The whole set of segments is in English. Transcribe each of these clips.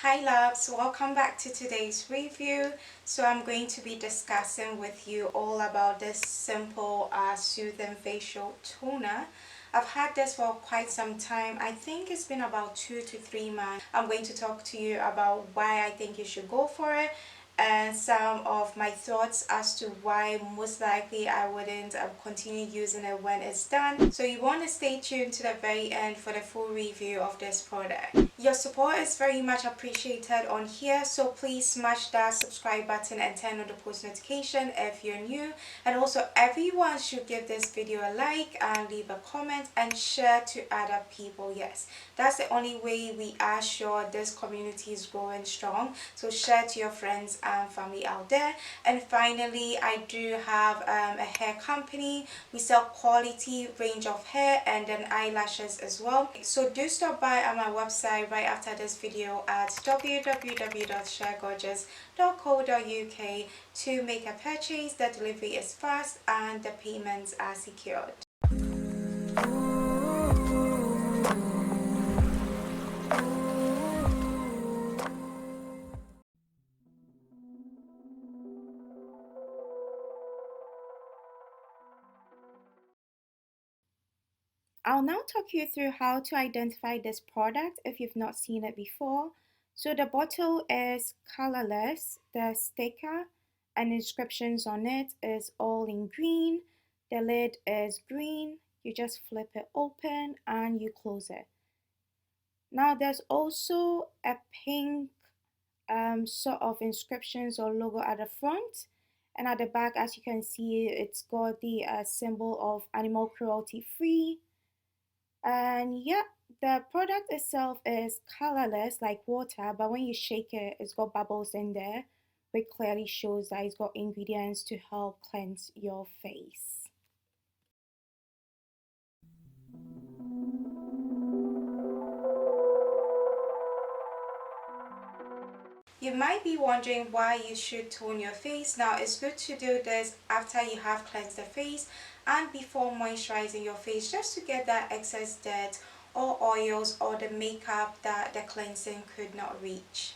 Hi loves, welcome back to today's review. So I'm going to be discussing with you all about this simple soothing facial toner. I've had this for quite some time. I think it's been about 2 to 3 months. I'm going to talk to you about why I think you should go for it and some of my thoughts as to why most likely I wouldn't continue using it when it's done. So you want to stay tuned to the very end for the full review of this product. Your support is very much appreciated on here, so please smash that subscribe button and turn on the post notification if you're new. And also everyone should give this video a like and leave a comment and share to other people. Yes, that's the only way we are sure this community is growing strong. So share to your friends and family out there. And finally, I do have a hair company. We sell quality range of hair and then eyelashes as well. So do stop by on my website right after this video at www.sharegorgeous.co.uk to make a purchase. The delivery is fast and the payments are secured. I'll now talk you through how to identify this product if you've not seen it before. So the bottle is colorless, the sticker and inscriptions on it is all in green, the lid is green, you just flip it open and you close it. Now there's also a pink sort of inscriptions or logo at the front, and at the back, as you can see, it's got the symbol of animal cruelty free. And yeah, the product itself is colorless like water, but when you shake it, it's got bubbles in there, which clearly shows that it's got ingredients to help cleanse your face. You might be wondering why you should tone your face. Now it's good to do this after you have cleansed the face and before moisturizing your face, just to get that excess dirt or oils or the makeup that the cleansing could not reach.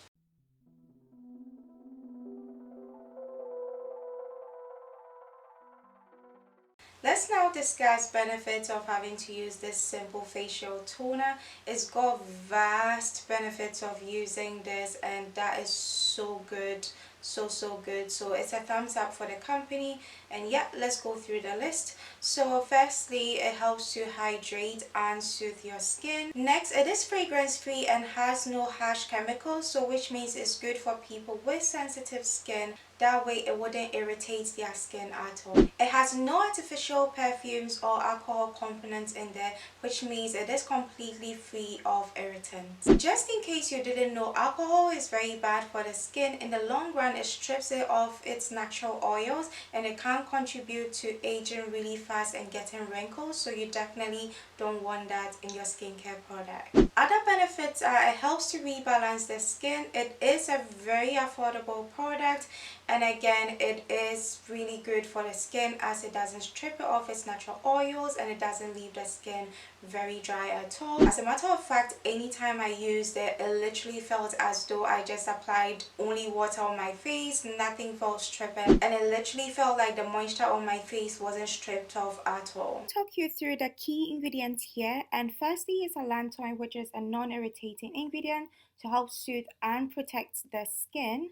Let's now discuss benefits of having to use this simple facial toner. It's got vast benefits of using this, and that is so good, so good. So it's a thumbs up for the company. And yeah, let's go through the list. So firstly, it helps to hydrate and soothe your skin. Next, it is fragrance free and has no harsh chemicals, so which means it's good for people with sensitive skin. That way it wouldn't irritate their skin at all. It has no artificial perfumes or alcohol components in there, which means it is completely free of irritants. Just in case you didn't know, alcohol is very bad for the skin. In the long run, it strips it of its natural oils and it can contribute to aging really fast and getting wrinkles, so you definitely don't want that in your skincare product. Other benefits are it helps to rebalance the skin. It is a very affordable product, and again, it is really good for the skin as it doesn't strip it of its natural oils and it doesn't leave the skin very dry at all. As a matter of fact, anytime I used it, it literally felt as though I just applied only water on my face, nothing felt stripping, and it literally felt like the moisture on my face wasn't stripped off at all. I'll talk you through the key ingredients here, and firstly is allantoin, which is a non-irritating ingredient to help soothe and protect the skin.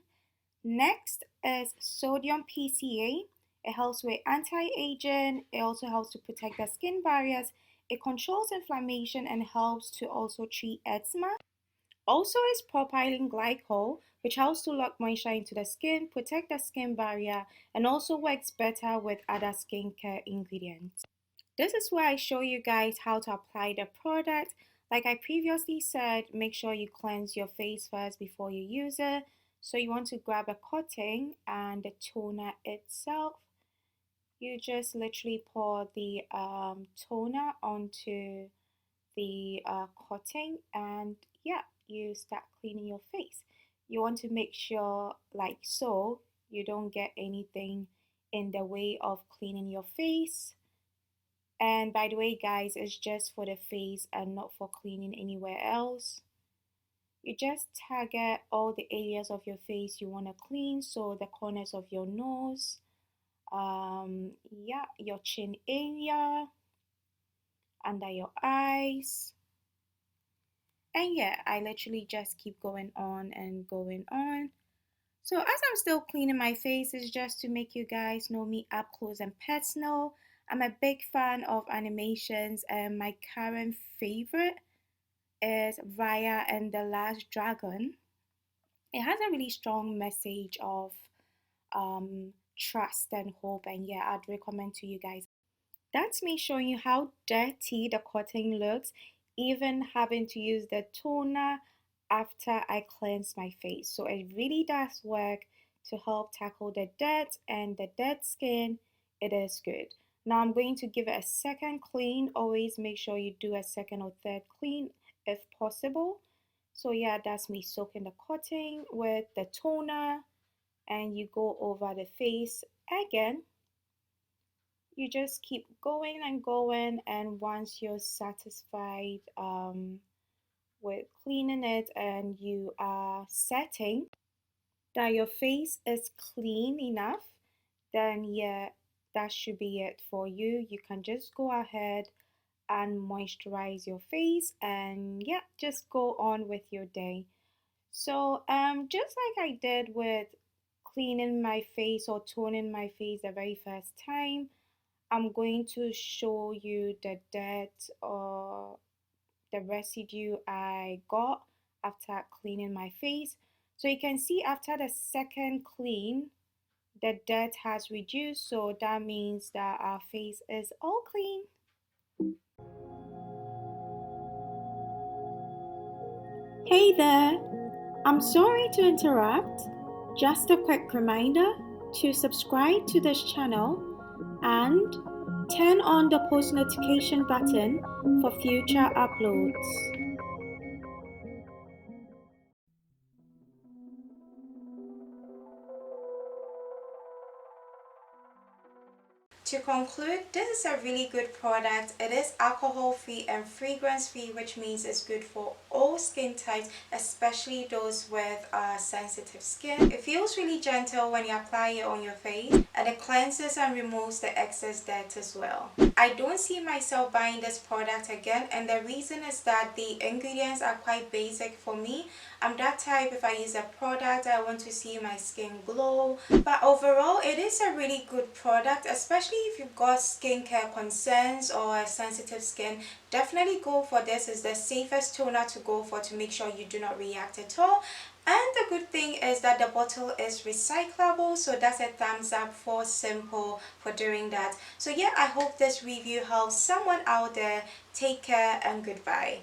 Next is sodium PCA. It helps with anti-aging. It also helps to protect the skin barriers. It controls inflammation and helps to also treat eczema. Also is propylene glycol, which helps to lock moisture into the skin, protect the skin barrier, and also works better with other skincare ingredients. This is where I show you guys how to apply the product. Like I previously said, make sure you cleanse your face first before you use it. So you want to grab a cotton and the toner itself. You just literally pour the toner onto the cotton, and yeah, you start cleaning your face. You want to make sure, like so, you don't get anything in the way of cleaning your face. And by the way guys, it's just for the face and not for cleaning anywhere else. You just target all the areas of your face you want to clean, so the corners of your nose, yeah, your chin area, under your eyes, and yeah, I literally just keep going on and going on. So as I'm still cleaning my face, it's just to make you guys know me up close and personal. I'm a big fan of animations, and my current favorite is Raya and the Last Dragon. It has a really strong message of trust and hope, and yeah, I'd recommend to you guys. That's me showing you how dirty the cotton looks, even having to use the toner after I cleanse my face. So it really does work to help tackle the dirt and the dead skin. It is good. Now I'm going to give it a second clean. Always make sure you do a second or third clean if possible. So yeah, that's me soaking the cotton with the toner, and you go over the face again. You just keep going and going, and once you're satisfied with cleaning it and you are setting that your face is clean enough, then yeah, that should be it for you. You can just go ahead and moisturize your face, and yeah, just go on with your day. So just like I did with cleaning my face or toning my face the very first time, I'm going to show you the dirt or the residue I got after cleaning my face. So you can see after the second clean, the dirt has reduced, so that means that our face is all clean. Hey there, I'm sorry to interrupt. Just a quick reminder to subscribe to this channel and turn on the post notification button for future uploads. To conclude, this is a really good product. It is alcohol free and fragrance free, which means it's good for all skin types, especially those with sensitive skin. It feels really gentle when you apply it on your face, and it cleanses and removes the excess dirt as well. I don't see myself buying this product again, and the reason is that the ingredients are quite basic for me. I'm that type, if I use a product, I want to see my skin glow. But overall, it is a really good product, especially if you've got skincare concerns or sensitive skin. Definitely go for this. It's the safest toner to go for to make sure you do not react at all. And the good thing is that the bottle is recyclable, so that's a thumbs up for Simple for doing that. So yeah, I hope this review helps someone out there. Take care and goodbye.